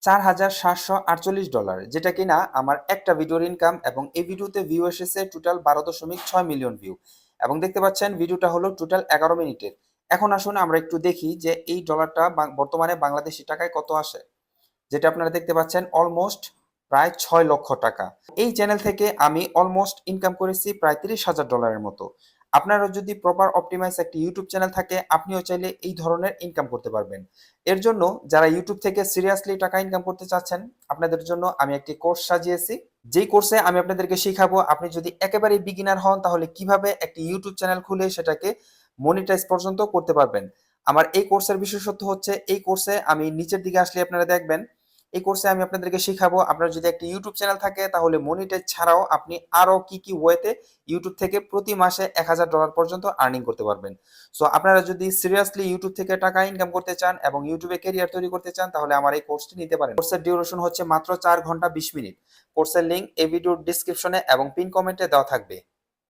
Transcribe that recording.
$4,748, যেটা কিনা আমার একটা ভিডিওর ইনকাম। এবং এই ভিডিওতে ভিউ এসেছে টোটাল 12.6 মিলিয়ন ভিউ। এবং দেখতে পাচ্ছেন ভিডিওটা হলো টোটাল 11 মিনিটের। এখন আসুন আমরা একটু দেখি যে এই ডলারটা বর্তমানে বাংলাদেশি টাকায় কত আসে। যেটা আপনারা দেখতে পাচ্ছেন অলমোস্ট প্রায় 6 লক্ষ টাকা। এই চ্যানেল থেকে আমি অলমোস্ট ইনকাম করেছি প্রায় $30,000 মতো। আপনারও যদি প্রপার অপটিমাইজ একটি ইউটিউব চ্যানেল থাকে, আপনিও চাইলে এই ধরনের ইনকাম করতে পারবেন। এর জন্য যারা ইউটিউব থেকে সিরিয়াসলি টাকা ইনকাম করতে চাচ্ছেন, আপনাদের জন্য আমি একটি কোর্স সাজিয়েছি। যেই কোর্সে আমি আপনাদেরকে শিখাবো, আপনি যদি একেবারেই বিগিনার হন তাহলে কিভাবে একটি ইউটিউব চ্যানেল খুলে সেটাকে মনিটাইজ পর্যন্ত করতে পারবেন। আমার এই কোর্সের বিশেষত্ব হচ্ছে, এই কোর্সে আমি নিচের দিকে আসলে আপনারা দেখবেন, এই কোর্সে আমি আপনাদেরকে শিখাবো আপনার যদি একটা ইউটিউব চ্যানেল থাকে তাহলে মনিটাইজ ছাড়াও আপনি আরো কি কি ওয়েতে ইউটিউব থেকে প্রতি মাসে $1,000 পর্যন্ত আর্নিং করতে পারবেন। সো আপনারা যদি সিরিয়াসলি ইউটিউব থেকে টাকা ইনকাম করতে চান এবং ইউটিউবে ক্যারিয়ার তৈরি করতে চান তাহলে আমার এই কোর্সটি নিতে পারেন। কোর্সের ডিউরেশন হচ্ছে মাত্র 4 ঘন্টা 20 মিনিট। কোর্সের লিংক এই ভিডিওর ডিসক্রিপশনে এবং পিন কমেন্টে দেওয়া থাকবে।